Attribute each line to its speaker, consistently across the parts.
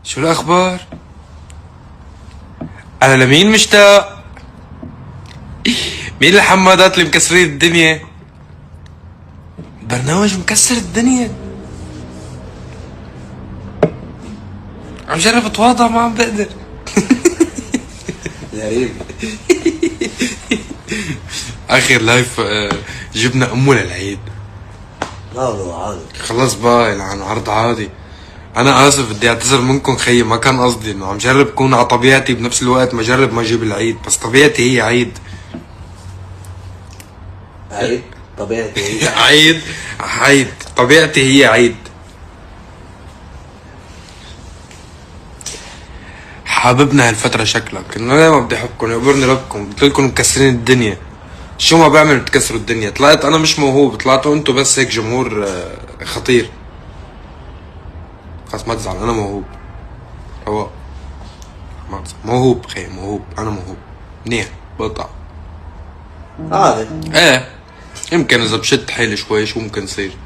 Speaker 1: شو الأخبار؟ أنا لمين مشتاق؟ مين الحمادات اللي مكسرين الدنيا؟ برنامج مكسر الدنيا. عم جرب اتواضع ما عم بقدر.
Speaker 2: غريب.
Speaker 1: آخر لايف جبنا أمه للعيد.
Speaker 2: لا والله عادي.
Speaker 1: خلص بقى يلعن عرض عادي. أنا آسف بدي أعتذر منكم خيي، ما كان قصدي، إنه عم جرب كون على طبيعتي بنفس الوقت ما جرب ما أجيب العيد، بس طبيعتي هي عيد.
Speaker 2: عيد؟ طبيعتي هي
Speaker 1: عيد طبيعتي هي عيد. حاببنا هالفترة شكلك، انه ليه ما بدي احبكم، يقبرني ربكم، قلت لكم مكسرين الدنيا. شو ما بعمل بتكسروا الدنيا، طلعت انا مش موهوب، طلعتوا انتوا بس هيك جمهور خطير. خلاص ما تزعل، انا موهوب. رواق. ما تزعل. موهوب خي، موهوب، انا موهوب. منيح، بقطع.
Speaker 2: عادي.
Speaker 1: ايه يمكن اذا بشد حيلي شوي شو ممكن يصير؟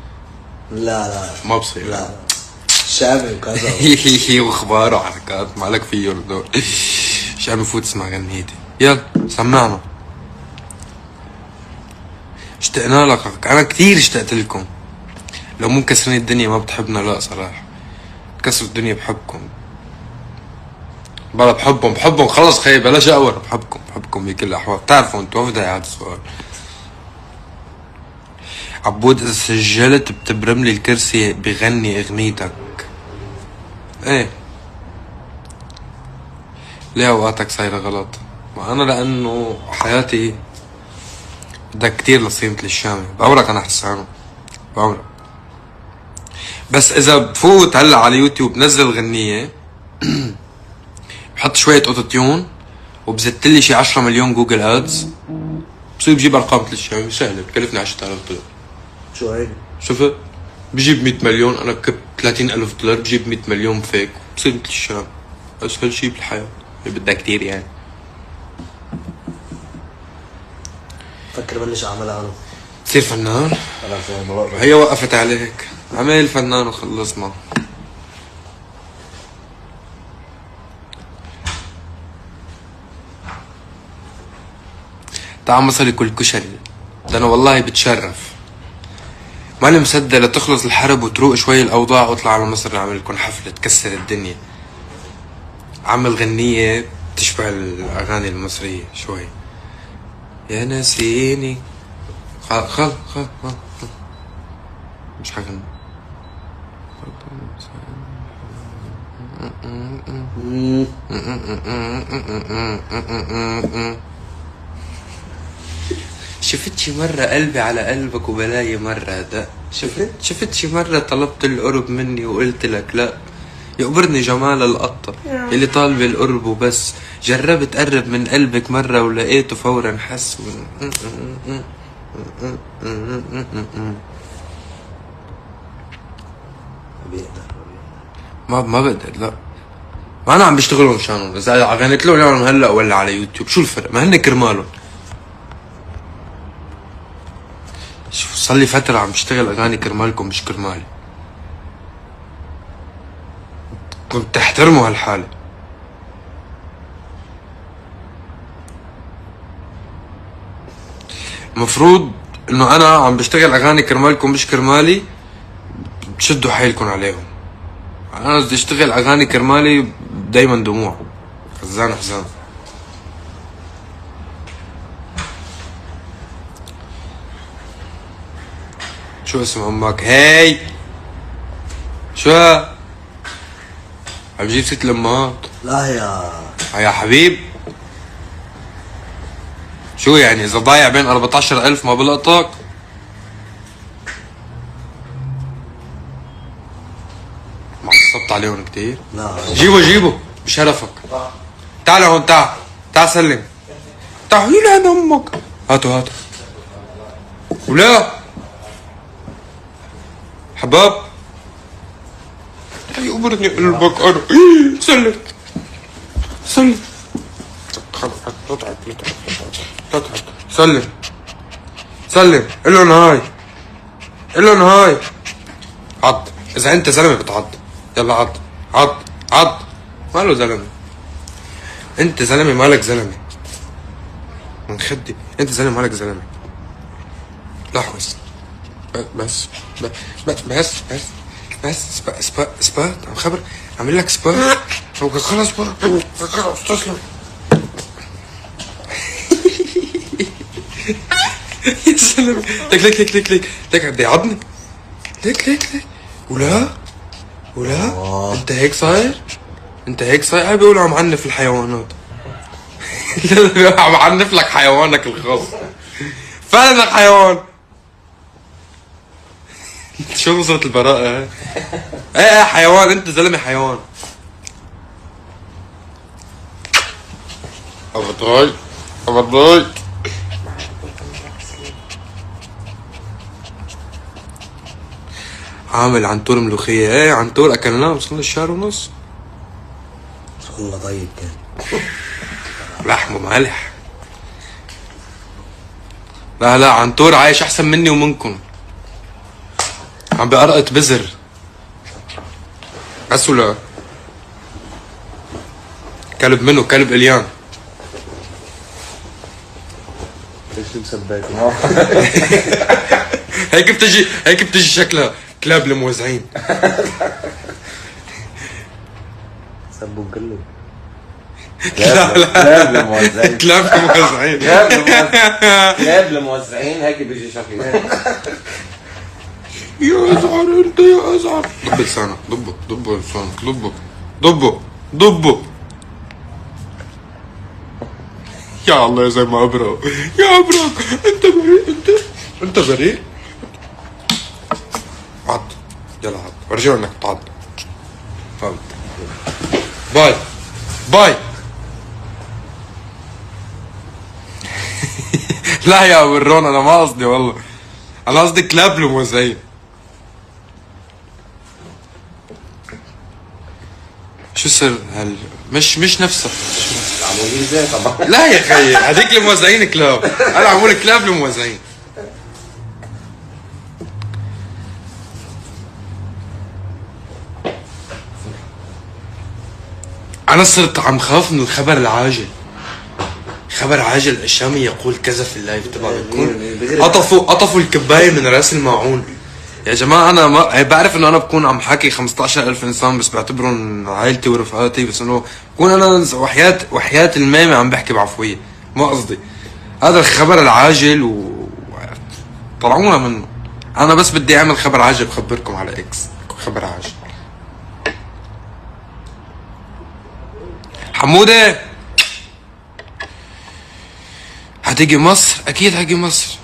Speaker 2: لا
Speaker 1: ما بصير.
Speaker 2: لا شامي وكذا.
Speaker 1: هي واخبار وحركات مالك فيهم هدول. مش عم بفوت اسمع غنيتي. يلا سمعنا. اشتقنا لك، انا كثير اشتقت لكم. لو مو مكسرين الدنيا ما بتحبنا، لا صراحة كسروا الدنيا بحبكم. بلا بحبهم خلص خيي بلاش اقور، بحبكم بكل الاحوال، بتعرفوا انتوا ما بدي هذا السؤال. عبود اذا سجلت بتبرم لي الكرسي بغني اغنيتك. ايه ليه اوقاتك صايرة غلط؟ ما انا لانه حياتي بدها كتير لصيمة الشامي، بعمرك انا حسانه، بعمرك. بس اذا بفوت هلا على اليوتيوب بنزل غنية بحط شوية اوتوتيون وبزتلي شي 10 مليون جوجل ادز، بصير بجيب ارقام الشامي سهلة، بكلفني 10,000 دولار.
Speaker 2: شو هيك؟
Speaker 1: شفت؟ بجيب 100 مليون، انا كبت 30,000 دولار، بجيب 100 مليون فيك، بصير مثل الشام. اسهل شي بالحياة اللي بدها كتير يعني.
Speaker 2: فكر بلش اعملها انا.
Speaker 1: تصير فنان؟
Speaker 2: انا فاهم.
Speaker 1: هي وقفت عليك، عمل فنان وخلصنا. تعال مصر ياكل كشري، ده انا والله بتشرف. ماني مصدق لتخلص الحرب وتروق شوي الاوضاع واطلع على مصر نعمل لكم حفلة تكسر الدنيا. عمل غنية تشبه الاغاني المصرية شوي. يا ناسيني. خل مش حغني. شفت شي مرة قلبي على قلبك وبلاي مرة دق. شفت شي مرة طلبت القرب مني وقلت لك لا. يقبرني جمال القطة اللي طالب القرب وبس. جربت قرب من قلبك مرة ولقيته فورا حس. ما بقدر لا. ما انا عم بشتغلهم مشانهم، اذا غنيت لهم هلا ولا على يوتيوب شو الفرق؟ ما هن كرمالهم. شوف صار لي فترة عم بشتغل اغاني كرمالكم مش كرمالي. كنت تحترموا هالحالة. المفروض انه انا عم بشتغل اغاني كرمالكم مش كرمالي، بتشدوا حيلكم عليهم. انا بدي اشتغل اغاني كرمالي دايما دموع، حزان حزان. شو اسم امك؟ هاي شو عم جيب ست الامهات؟
Speaker 2: لا
Speaker 1: يا حبيب شو يعني اذا ضايع بين 14,000 ما بلقطك؟ ما عصبت عليهم كتير؟
Speaker 2: لا
Speaker 1: جيبه بشرفك. تعال هون، تعال سلم. تعال يلعن امك. هاتوا ولا حباب يقبرني قلبك انا. سلم سلم قلن هاي. عض اذا انت زلمه بتعض. يلا عض ماله زلمه؟ انت زلمه مالك زلمه؟ من خدي انت زلمه مالك زلمه؟ لحظه بس بس بس بس سبات عم خبر عامل لك سبات خلص بقى خلص تسلم. يا زلمه ليك بده يعضني ليك ولا انت هيك صاير؟ انت هيك صاير؟ هاي بيقولوا عم عنف الحيوانات. عم عنف لك حيوانك الخاص. فعلا حيوان. شو نظرة البراءة؟ ايه حيوان، انت زلمة حيوان. ابضاي عامل عنتور ملوخية. ايه عنتور اكلناه وصلنا الشهر ونص.
Speaker 2: والله طيب كان
Speaker 1: لحمه مالح. لا عنتور عايش احسن مني ومنكم. عم بقرقط بزر بس ولا كلب منه كلب اليان.
Speaker 2: ليش مسباك؟
Speaker 1: هيك بتجي شكلها كلاب الموزعين.
Speaker 2: سبوا كله
Speaker 3: كلاب الموزعين
Speaker 1: كلاب الموزعين
Speaker 3: كلاب الموزعين هيك بيجي شكلها.
Speaker 1: يا ازعر انت يا ازعر. ضب لسانك ضبه لسانك ضبه. يا الله يا زي ما ابرق يا ابرق. انت بريء عض. يلا عض ورجعوا انك تعض. فهمت. باي. لا يا ورون انا ما قصدي والله. انا قصدي كلاب الموزعين. شو سر مش نفسها.
Speaker 3: عمودين زي طبعا.
Speaker 1: لا يا خيي هذيك الموزعين كلاب. انا عمول كلاب الموزعين. انا صرت عم خاف من الخبر العاجل. خبر عاجل الشامي يقول كذا في اللايف تبعه بيكون قطفوا الكبايه من راس الماعون. يا جماعه انا ما بعرف انه انا بكون عم حكي 15,000 انسان بس بعتبرهم عائلتي ورفقاتي، بس انه بكون انا وحياة الميمة عم بحكي بعفويه. ما قصدي هذا الخبر العاجل طلعونا منه. انا بس بدي اعمل خبر عاجل بخبركم على اكس. خبر عاجل حمودة هتيجي مصر؟ اكيد هاجي مصر.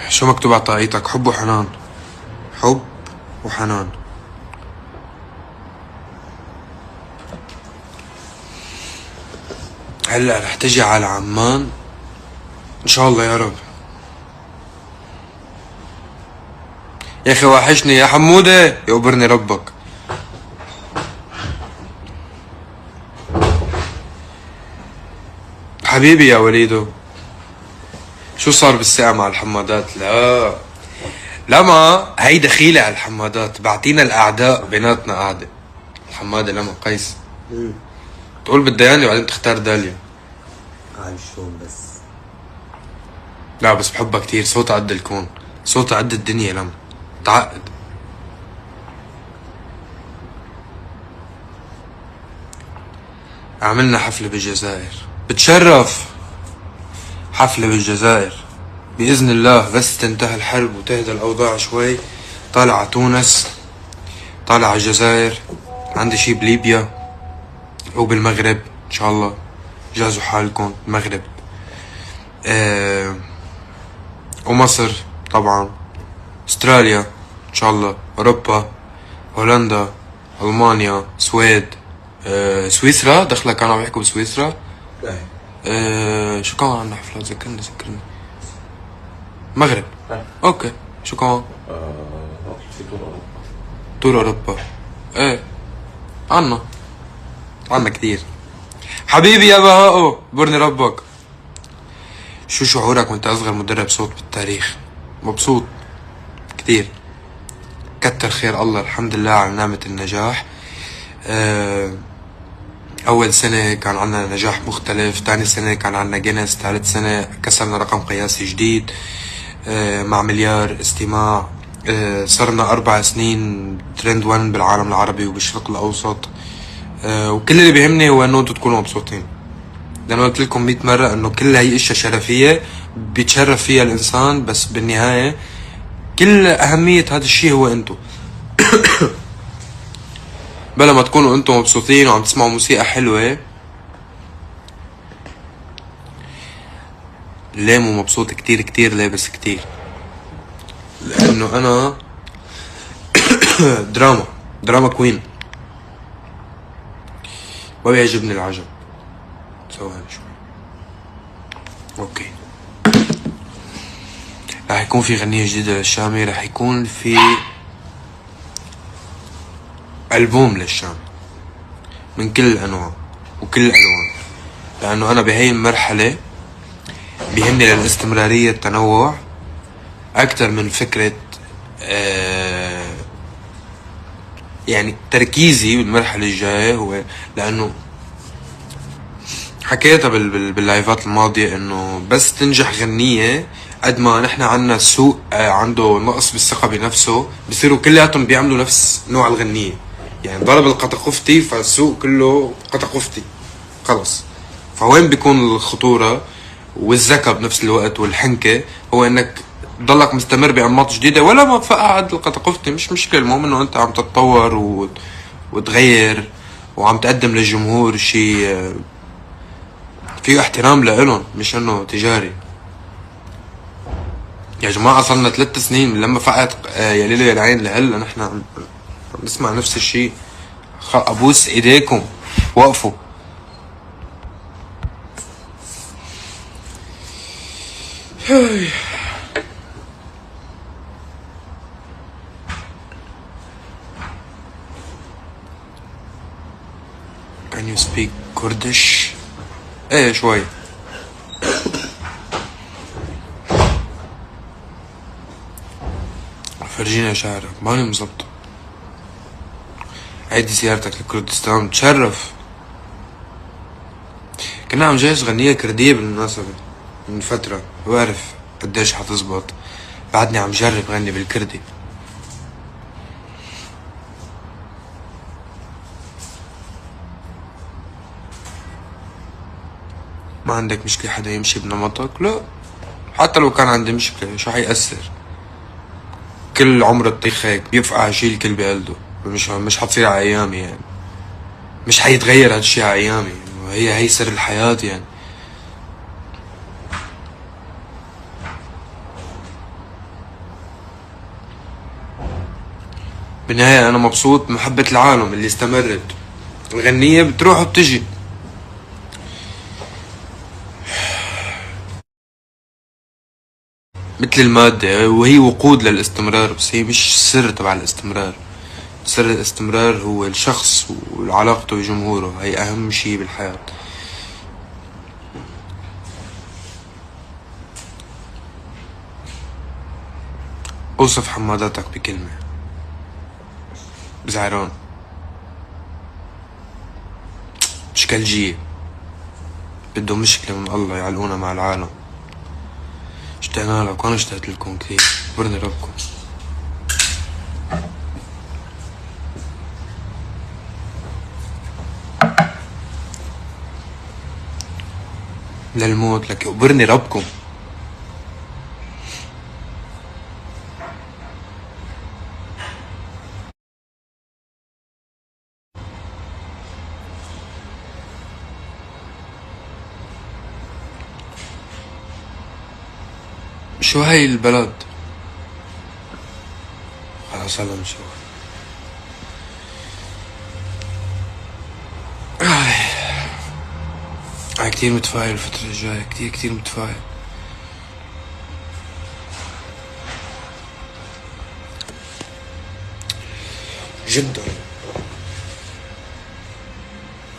Speaker 1: شو مكتوب على طاقيتك؟ حب وحنان. حب وحنان. هلا رح تجي على عمان ان شاء الله يا رب. يا اخي وحشني يا حمودة يقبرني ربك. حبيبي يا وليدو شو صار بالثقة مع الحمادات؟ لا ما هي دخيلة على الحمادات. بعتينا الاعداء بيناتنا قاعدة. الحمادة لما قيس تقول بالدياني وبعدين تختار داليا.
Speaker 2: عايش شلون بس.
Speaker 1: لا بس بحبها كتير. صوتها قد الكون. صوتها قد الدنيا. لما تعقد عملنا حفلة بالجزائر. بتشرف حفلة بالجزائر بإذن الله. بس تنتهي الحرب وتهدى الأوضاع شوي طالع على تونس، طالع على الجزائر، عندي شي بليبيا وبالمغرب إن شاء الله. جهزوا حالكم. المغرب ومصر طبعا، استراليا ان شاء الله، اوروبا، هولندا، المانيا، سويد، سويسرا. دخلك كانوا عم يحكوا بسويسرا. شو كمان عندنا حفلات؟ ذكرني مغرب. اوكي شو كمان؟
Speaker 3: في طول اوروبا.
Speaker 1: طول اوروبا. ايه عنا كتير. حبيبي يا بهاء برني ربك. شو شعورك وانت اصغر مدرب صوت بالتاريخ؟ مبسوط كتير، كتر خير الله، الحمد لله على نعمة النجاح. اول سنة كان عنا نجاح مختلف، تاني سنة كان عنا جينيس، ثالث سنة كسرنا رقم قياسي جديد مع مليار استماع. صرنا 4 سنين ترند 1 بالعالم العربي وبالشرق الاوسط. وكل اللي بيهمني هو انه انتوا تكونوا مبسوطين، لأنه قلت لكم 100 مرة انه كل هي اشياء شرفية بيتشرف فيها الانسان، بس بالنهاية كل اهمية هذا الشيء هو انتو. بلا ما تكونوا انتو مبسوطين وعم تسمعوا موسيقى حلوة. ليه مو مبسوط كتير كتير لابس كتير؟ لانه انا دراما كوين، ما بيعجبني العجب. ثواني شوي. اوكي، راح يكون في غنية جديدة للشامي، راح يكون في ألبوم للشامي من كل الأنواع وكل الألوان، لأنه أنا بهي المرحلة بيهمني للاستمرارية التنوع أكتر من فكرة يعني تركيزي بالمرحلة الجاية هو، لأنه حكيتها باللايفات الماضية انه بس تنجح غنية قد ما نحن عنا السوق عنده نقص بالثقة بنفسه، بصيروا كلياتهم بيعملوا نفس نوع الغنية. يعني ضرب القطقفتي فالسوق كله قطقفتي خلص. فوين بيكون الخطورة والذكاء بنفس الوقت والحنكة؟ هو انك تضلك مستمر بأنماط جديدة ولا ما تفقعد القطقفتي، مش مشكلة. المهم انه انت عم تتطور وتغير وعم تقدم للجمهور شيء في احترام لإلهم، مش انه تجاري. يا جماعة صلنا 3 سنين من لما فقعت يا ليلى يا العين لهلا نحن عم نسمع نفس الشيء. ابوس ايديكم وقفوا. Can you speak Kurdish؟ ايه شوي. فرجينا شعرك، ماني مزبطة. عيدي زيارتك لكردستان، تشرف. كنا عم جهز غنية كردية بالمناسبة من فترة، بعرف قديش حتزبط. بعدني عم جرب غني بالكردي. ما عندك مشكلة حدا يمشي بنمطك؟ لا، حتى لو كان عندي مشكلة شو حيأثر؟ كل عمر الطيخ هيك بيفقع شي الكل بقلده، مش حتصير على ايامي يعني، مش حيتغير هالشي على ايامي، هي سر الحياة يعني. بالنهاية انا مبسوط محبة العالم اللي استمرت، الغنية بتروح وبتجي. مثل المادة وهي وقود للاستمرار، بس هي مش سر تبع الاستمرار. سر الاستمرار هو الشخص وعلاقته بجمهوره، هي أهم شي بالحياة. أوصف حماداتك بكلمة. بزعران، شكلجية، بدهم مشكلة من الله يعلقونا مع العالم. اشتقنا لك وانا اشتقت لكم كثير، برني ربكم. للموت لك برني ربكم. شو هاي البلد؟ خلاص هلا نشوف. كتير متفائل الفترة الجاية، كتير متفائل. جدا.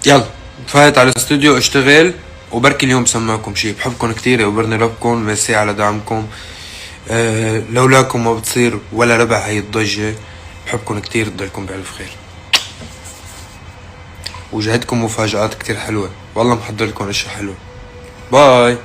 Speaker 1: يلا فايت على الاستوديو اشتغل، وبركي اليوم سمعكم شي. بحبكم كتير وبرني ربكم، ميرسي على دعمكم. لولاكم ما بتصير ولا ربع هي الضجة. بحبكم كتير، تضلكم بألف خير. وجهدكم مفاجآت كتير حلوة، والله محضر لكم اشياء حلوة. باي.